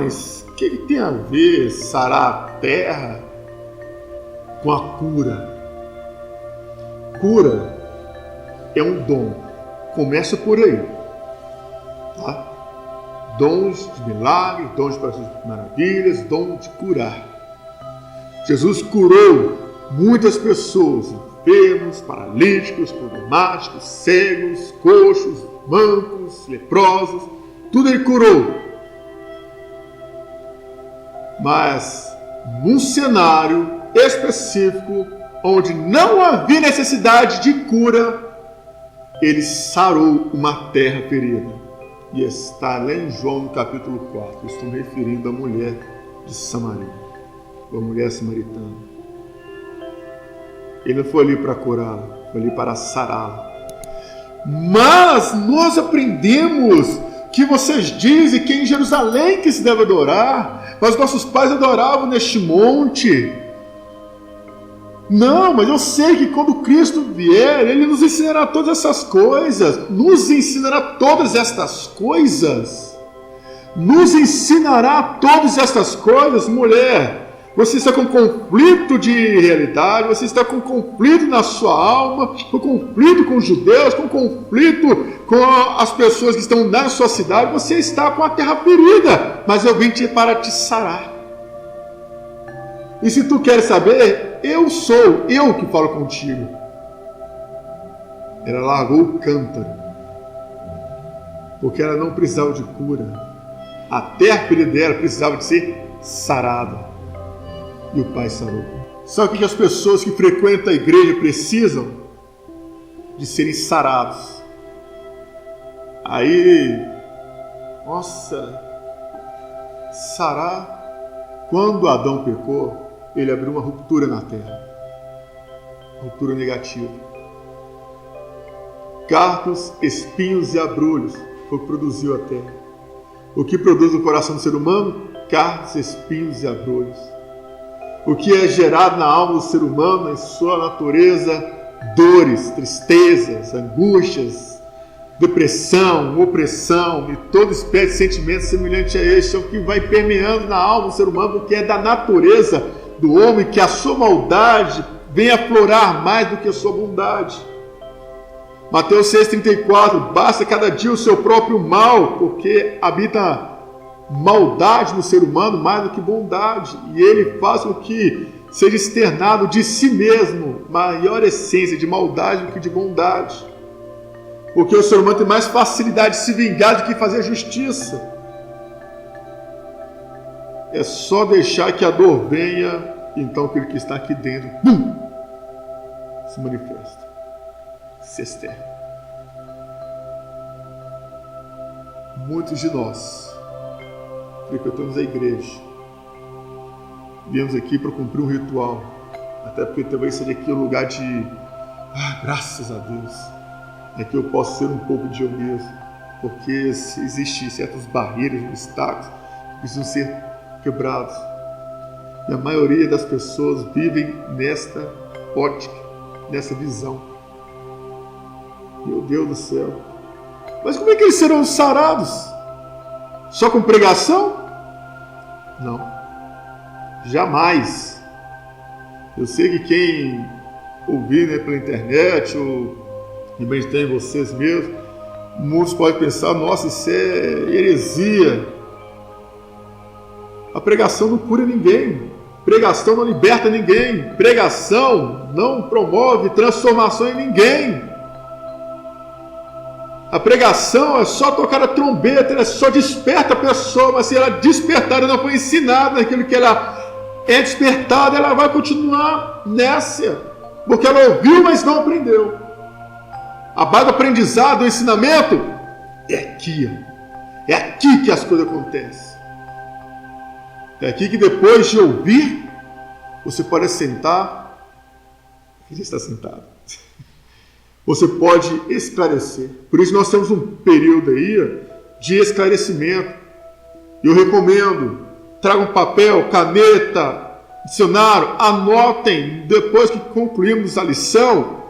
mas o que tem a ver sarar a terra com a cura? Cura é um dom. Começa por aí. Tá? Dons de milagre, dons de maravilhas, dom de curar. Jesus curou muitas pessoas, enfermos, paralíticos, problemáticos, cegos, coxos, mancos, leprosos, tudo ele curou. Mas num cenário específico, onde não havia necessidade de cura, ele sarou uma terra ferida. E está lá em João no capítulo 4. Estou me referindo à mulher de Samaria, a mulher samaritana. Ele não foi ali para curá-la, foi ali para sará-la. Mas nós aprendemos que vocês dizem que é em Jerusalém que se deve adorar, mas nossos pais adoravam neste monte. Não, mas eu sei que quando Cristo vier, Ele nos ensinará todas essas coisas. Nos ensinará todas estas coisas. Nos ensinará todas estas coisas, mulher. Você está com conflito de realidade, você está com conflito na sua alma, com conflito com os judeus, com conflito com as pessoas que estão na sua cidade. Você está com a terra ferida, mas eu vim para te sarar. E se tu queres saber, eu sou eu que falo contigo. Ela largou o cântaro, porque ela não precisava de cura. A terra ferida dela precisava de ser sarada. E o Pai sarou. Sabe o que as pessoas que frequentam a igreja precisam? De serem sarados. Aí, nossa, sarar. Quando Adão pecou, ele abriu uma ruptura na terra. Ruptura negativa. Cardos, espinhos e abrolhos foi o que produziu a terra. O que produz no coração do ser humano? Cardos, espinhos e abrolhos. O que é gerado na alma do ser humano, em sua natureza, dores, tristezas, angústias, depressão, opressão e toda espécie de sentimento semelhante a este, é o que vai permeando na alma do ser humano, porque é da natureza do homem que a sua maldade vem aflorar mais do que a sua bondade. Mateus 6,34, basta cada dia o seu próprio mal, porque habita maldade no ser humano mais do que bondade, e ele faz com que seja externado de si mesmo maior essência de maldade do que de bondade, porque o ser humano tem mais facilidade de se vingar do que fazer justiça. É só deixar que a dor venha, então aquilo que está aqui dentro se manifesta, se externa. Muitos de nós frequentamos a igreja, viemos aqui para cumprir um ritual, até porque talvez seja aqui um lugar de graças a Deus, aqui eu posso ser um pouco de eu mesmo, porque existem certas barreiras, obstáculos que precisam ser quebrados, e a maioria das pessoas vivem nesta ótica, nessa visão. Meu Deus do céu, mas como é que eles serão sarados? Só com pregação? Não. Jamais. Eu sei que quem ouvir pela internet ou meditar em vocês mesmos, muitos podem pensar, nossa, isso é heresia. A pregação não cura ninguém. Pregação não liberta ninguém. Pregação não promove transformação em ninguém. A pregação é só tocar a trombeta, ela só desperta a pessoa, mas se ela despertar, ela não foi ensinada naquilo que ela é despertada, ela vai continuar nessa, porque ela ouviu, mas não aprendeu. A base do aprendizado, do ensinamento, é aqui. É aqui que as coisas acontecem. É aqui que depois de ouvir, você pode sentar, ele está sentado. Você pode esclarecer. Por isso nós temos um período aí de esclarecimento. Eu recomendo, tragam papel, caneta, dicionário, anotem, depois que concluímos a lição,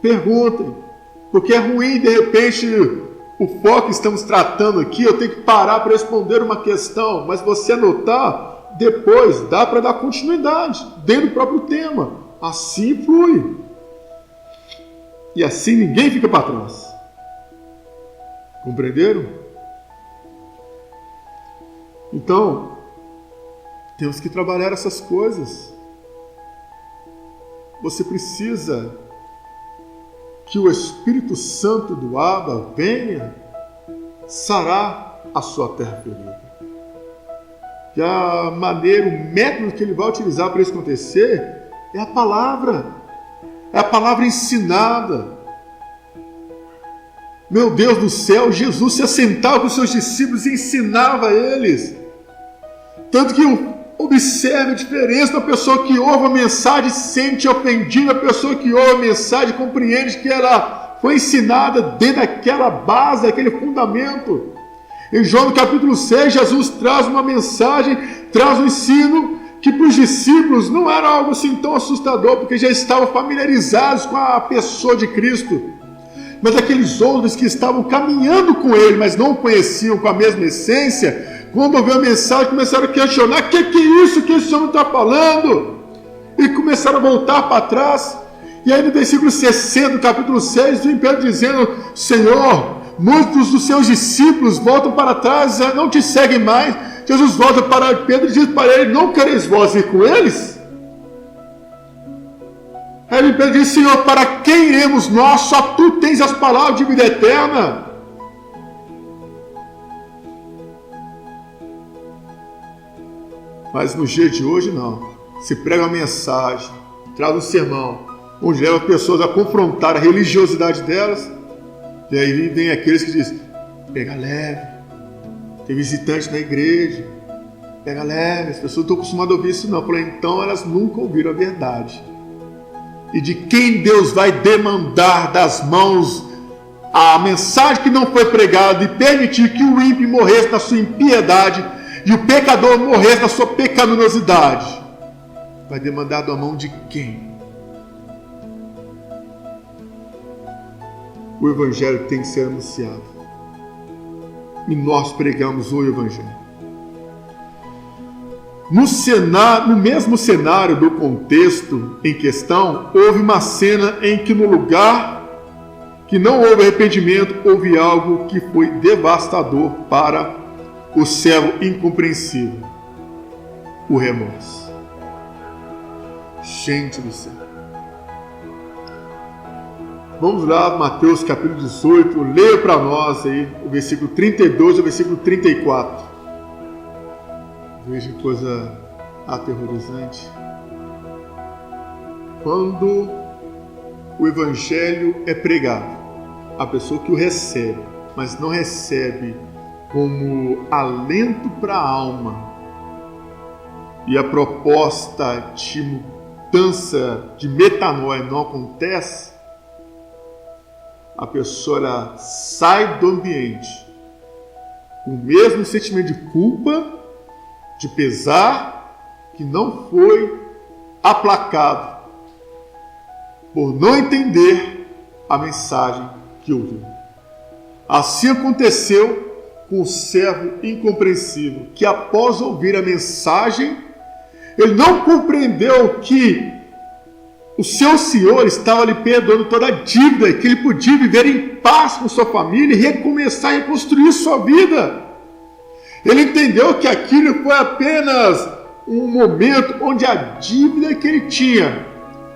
perguntem. Porque é ruim, de repente, o foco que estamos tratando aqui, eu tenho que parar para responder uma questão, mas você anotar, depois dá para dar continuidade dentro do próprio tema. Assim flui. E assim ninguém fica para trás. Compreenderam? Então, temos que trabalhar essas coisas. Você precisa que o Espírito Santo do Abba venha sarar a sua terra ferida. E a maneira, o método que ele vai utilizar para isso acontecer é a palavra. É a palavra ensinada. Meu Deus do céu, Jesus se assentava com os seus discípulos e ensinava a eles. Tanto que observe a diferença da pessoa que ouve a mensagem e se sente ofendida, a pessoa que ouve a mensagem compreende que ela foi ensinada dentro daquela base, daquele fundamento. Em João no capítulo 6, Jesus traz uma mensagem, traz um ensino que para os discípulos não era algo assim tão assustador, porque já estavam familiarizados com a pessoa de Cristo. Mas aqueles outros que estavam caminhando com ele, mas não o conheciam com a mesma essência, quando ouviu a mensagem, começaram a questionar: o que é isso que esse homem está falando? E começaram a voltar para trás. E aí no versículo 60, do capítulo 6, vem Pedro dizendo: Senhor, muitos dos seus discípulos voltam para trás, não te seguem mais. Jesus volta para Pedro e diz para ele: não quereis vós ir com eles? Aí Pedro diz: Senhor, para quem iremos nós? Só tu tens as palavras de vida eterna. Mas no dia de hoje não. Se prega uma mensagem, traz um sermão, onde leva pessoas a confrontar a religiosidade delas, e aí vem aqueles que dizem: pega leve, tem visitante na igreja, pega leve, as pessoas não estão acostumadas a ouvir isso não. Eu falei: então elas nunca ouviram a verdade. E de quem Deus vai demandar das mãos a mensagem que não foi pregada e permitir que o ímpio morresse na sua impiedade e o pecador morresse na sua pecaminosidade? Vai demandar da mão de quem? O Evangelho tem que ser anunciado. E nós pregamos o Evangelho. No mesmo cenário do contexto em questão, houve uma cena em que no lugar que não houve arrependimento, houve algo que foi devastador para o servo incompreensível: o remorso. Gente do céu. Vamos lá, Mateus capítulo 18, leia para nós aí o versículo 32 ao versículo 34. Veja que coisa aterrorizante. Quando o Evangelho é pregado, a pessoa que o recebe, mas não recebe como alento para a alma, e a proposta de mudança, de metanoia não acontece, a pessoa sai do ambiente com o mesmo sentimento de culpa, de pesar, que não foi aplacado por não entender a mensagem que ouviu. Assim aconteceu com o servo incompreensível, que após ouvir a mensagem, ele não compreendeu que o seu Senhor estava lhe perdoando toda a dívida, que ele podia viver em paz com sua família e recomeçar a reconstruir sua vida. Ele entendeu que aquilo foi apenas um momento onde a dívida que ele tinha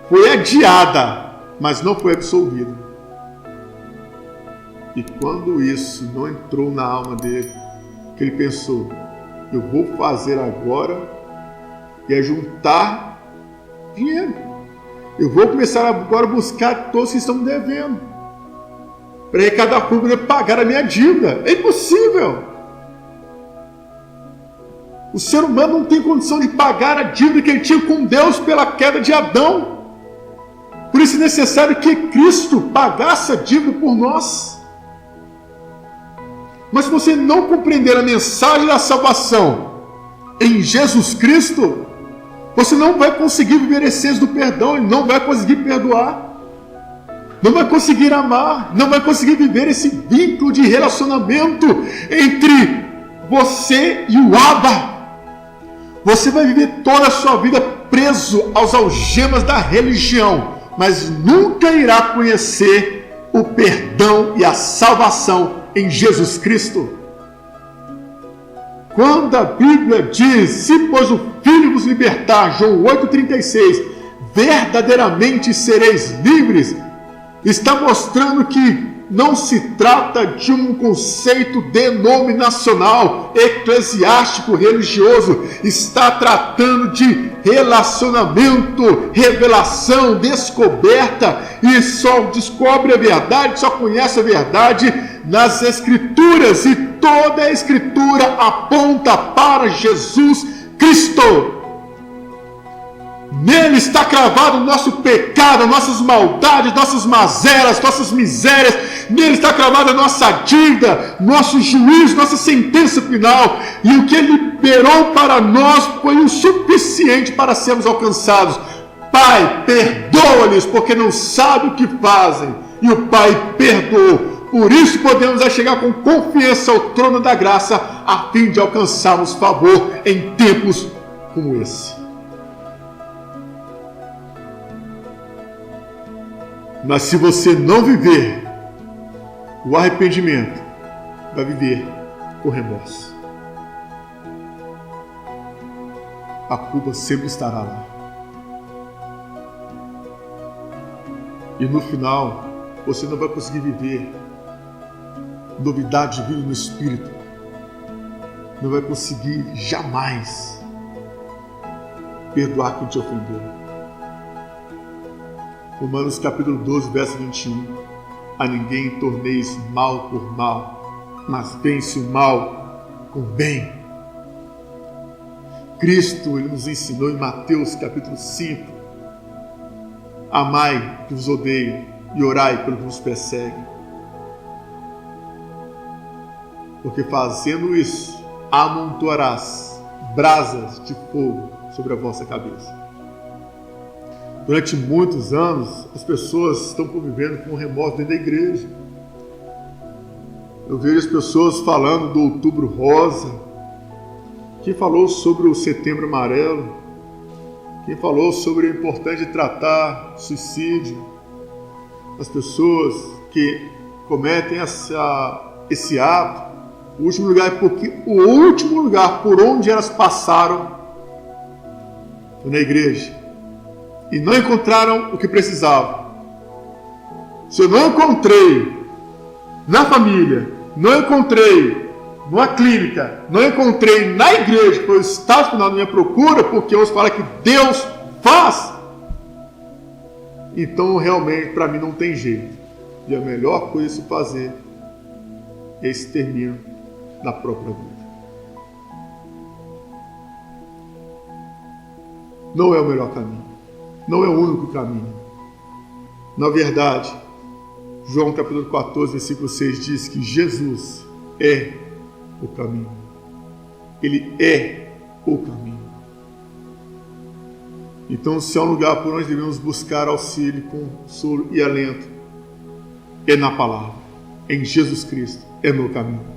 foi adiada, mas não foi absolvida. E quando isso não entrou na alma dele, que ele pensou: eu vou fazer agora e juntar dinheiro. Eu vou começar agora a buscar todos que estão me devendo, para arrecadar para poder pagar a minha dívida. É impossível. O ser humano não tem condição de pagar a dívida que ele tinha com Deus pela queda de Adão. Por isso é necessário que Cristo pagasse a dívida por nós. Mas se você não compreender a mensagem da salvação em Jesus Cristo, você não vai conseguir viver a essência do perdão e não vai conseguir perdoar. não vai conseguir amar, não vai conseguir viver esse vínculo de relacionamento entre você e o Abba. Você vai viver toda a sua vida preso aos algemas da religião, mas nunca irá conhecer o perdão e a salvação em Jesus Cristo. Quando a Bíblia diz, se pois o Filho vos libertar, João 8,36, verdadeiramente sereis livres, está mostrando que não se trata de um conceito denominacional, eclesiástico, religioso. Está tratando de relacionamento, revelação, descoberta. E só descobre a verdade, só conhece a verdade nas Escrituras. E toda a Escritura aponta para Jesus Cristo. Nele está cravado o nosso pecado, nossas maldades, nossas mazelas, nossas misérias. Nele está cravada a nossa dívida, nosso juízo, nossa sentença final. E o que Ele liberou para nós foi o suficiente para sermos alcançados. Pai, perdoa-lhes, porque não sabem o que fazem. E o Pai perdoou. Por isso podemos chegar com confiança ao trono da graça, a fim de alcançarmos favor em tempos como esse. Mas se você não viver o arrependimento, vai viver com remorso. A culpa sempre estará lá. E no final, você não vai conseguir viver novidade de vida no Espírito. Não vai conseguir jamais perdoar quem te ofendeu. Romanos capítulo 12, verso 21. A ninguém torneis mal por mal, mas vence o mal com bem. Cristo ele nos ensinou em Mateus capítulo 5. Amai que vos odeiam e orai pelo que vos persegue. Porque fazendo isso, amontoarás brasas de fogo sobre a vossa cabeça. Durante muitos anos, as pessoas estão convivendo com o remorso dentro da igreja. Eu vejo as pessoas falando do Outubro Rosa, quem falou sobre o Setembro Amarelo, quem falou sobre a importância de tratar suicídio, as pessoas que cometem esse ato. O último lugar é porque o último lugar por onde elas passaram foi na igreja. E não encontraram o que precisavam. Se eu não encontrei na família, não encontrei numa clínica, não encontrei na igreja, que foi o estado final da minha procura, porque vamos falar que Deus faz, então realmente para mim não tem jeito. E a melhor coisa a se fazer é esse término da própria vida. Não é o melhor caminho. Não é o único caminho. Na verdade, João capítulo 14, versículo 6 diz que Jesus é o caminho. Ele é o caminho. Então, se há um lugar por onde devemos buscar auxílio, consolo e alento, é na palavra, em Jesus Cristo, é no caminho.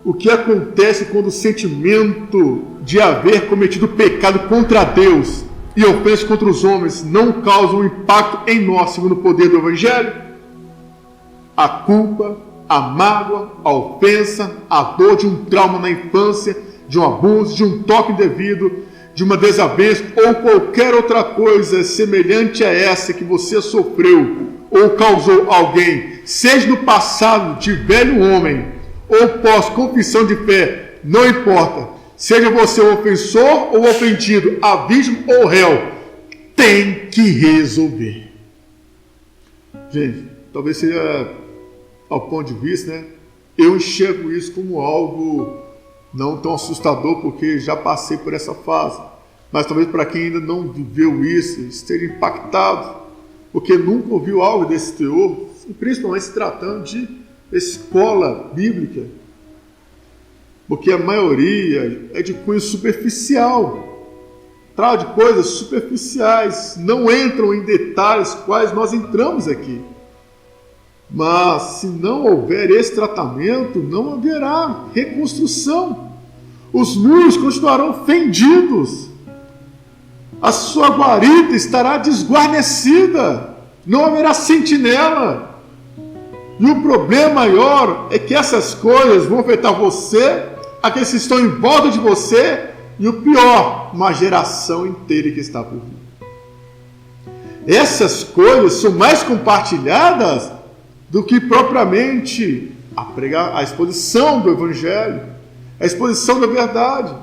O que acontece quando o sentimento de haver cometido pecado contra Deus e ofensa contra os homens não causa um impacto em nós, segundo o poder do Evangelho? A culpa, a mágoa, a ofensa, a dor de um trauma na infância, de um abuso, de um toque indevido, de uma desavença ou qualquer outra coisa semelhante a essa que você sofreu ou causou a alguém, seja no passado de velho homem ou pós-confissão de fé, não importa, seja você o ofensor ou o ofendido, a vítima ou o réu, tem que resolver. Gente, talvez seja ao ponto de vista, né? Eu enxergo isso como algo não tão assustador, porque já passei por essa fase, mas talvez para quem ainda não viveu isso, esteja impactado, porque nunca ouviu algo desse teor, e principalmente se tratando de escola bíblica, porque a maioria é de cunho superficial. trata de coisas superficiais, não entram em detalhes quais nós entramos aqui. Mas se não houver esse tratamento, não haverá reconstrução. Os muros continuarão fendidos. A sua guarita estará desguarnecida. Não haverá sentinela. E o problema maior é que essas coisas vão afetar você, aqueles que estão em volta de você, e o pior, uma geração inteira que está por vir. Essas coisas são mais compartilhadas do que propriamente a exposição do Evangelho, a exposição da verdade.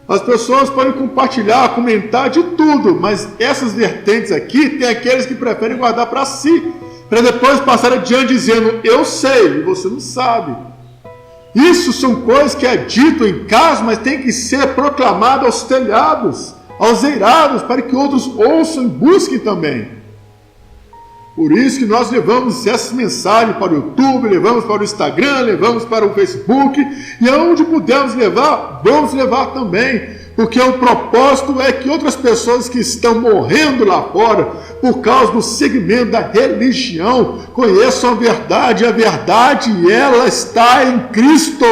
As pessoas podem compartilhar, comentar de tudo, mas essas vertentes aqui, tem aqueles que preferem guardar para si, para depois passar adiante dizendo, eu sei, e você não sabe. Isso são coisas que é dito em casa, mas tem que ser proclamado aos telhados, aos eirados, para que outros ouçam e busquem também. Por isso que nós levamos essas mensagens para o YouTube, levamos para o Instagram, levamos para o Facebook, e aonde pudermos levar, vamos levar também, porque o propósito é que outras pessoas que estão morrendo lá fora, por causa do segmento da religião, conheçam a verdade ela está em Cristo,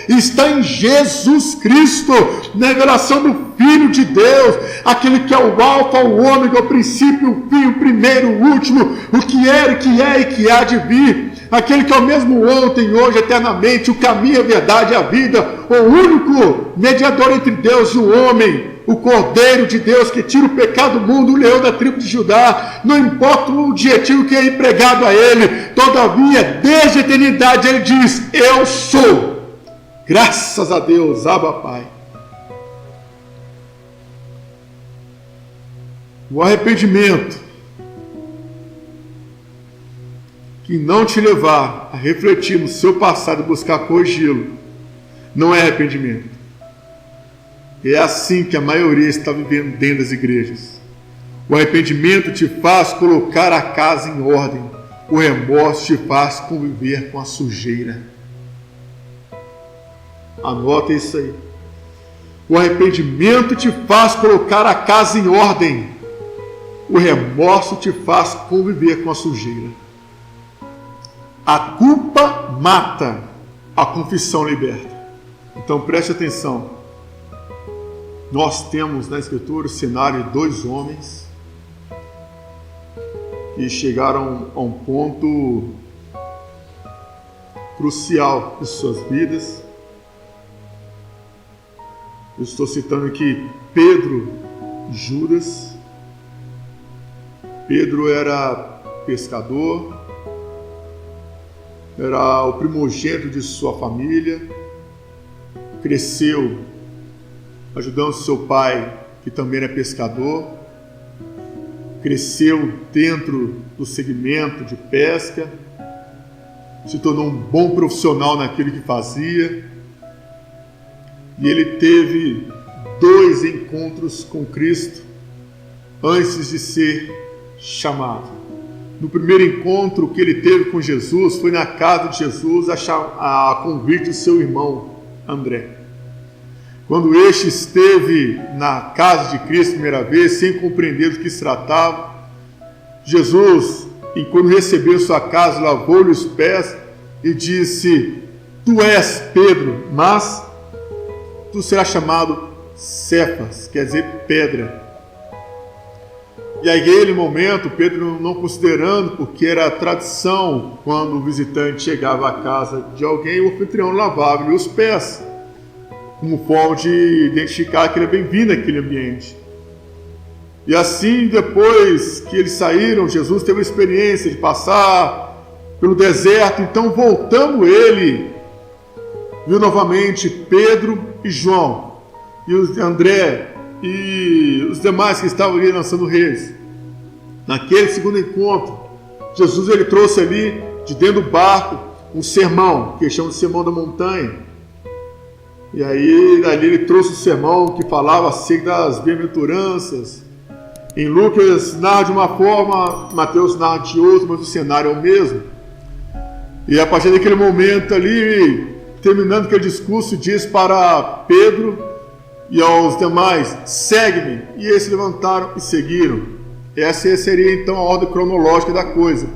está em Jesus Cristo, na revelação do Filho de Deus, aquele que é o alfa, o ômega, o princípio, o fim, o primeiro, o último, o que era, o que é e que há de vir, aquele que é o mesmo ontem, hoje, eternamente, o caminho, a verdade e a vida, o único mediador entre Deus e o homem, o Cordeiro de Deus que tira o pecado do mundo, o leão da tribo de Judá, não importa o objetivo que é empregado a ele, todavia, desde a eternidade, ele diz, eu sou. Graças a Deus, Abba Pai. O arrependimento que não te levar a refletir no seu passado e buscar corrigi-lo, não é arrependimento. É assim que a maioria está vivendo dentro das igrejas. O arrependimento te faz colocar a casa em ordem. O remorso te faz conviver com a sujeira. Anota isso aí. O arrependimento te faz colocar a casa em ordem. O remorso te faz conviver com a sujeira. A culpa mata, a confissão liberta. Então preste atenção. Nós temos na Escritura o cenário de dois homens que chegaram a um ponto crucial de suas vidas. Eu estou citando aqui Pedro e Judas. Pedro era pescador, era o primogênito de sua família, cresceu ajudando seu pai, que também era pescador, cresceu dentro do segmento de pesca, se tornou um bom profissional naquilo que fazia, e ele teve 2 encontros com Cristo antes de ser chamado. No primeiro encontro que ele teve com Jesus foi na casa de Jesus a convite do seu irmão André. Quando este esteve na casa de Cristo a primeira vez, sem compreender do que se tratava, Jesus, quando recebeu sua casa, lavou-lhe os pés e disse: tu és Pedro, mas tu serás chamado Cefas, quer dizer pedra. E aí, naquele momento, Pedro não considerando, porque era tradição, quando o visitante chegava à casa de alguém, o anfitrião lavava-lhe os pés, como forma de identificar que ele é bem-vindo àquele ambiente. E assim, depois que eles saíram, Jesus teve a experiência de passar pelo deserto, então voltando ele, viu novamente Pedro e João, e os André, e os demais que estavam ali lançando redes. Naquele segundo encontro, Jesus ele trouxe ali, de dentro do barco, um sermão, que chama de Sermão da Montanha. E aí, dali ele trouxe um sermão que falava acerca das bem-aventuranças. Em Lucas narra de uma forma, Mateus narra de outra, mas o cenário é o mesmo. E a partir daquele momento ali, terminando aquele discurso, diz para Pedro e aos demais: segue-me. E eles se levantaram e seguiram. Essa seria então a ordem cronológica da coisa.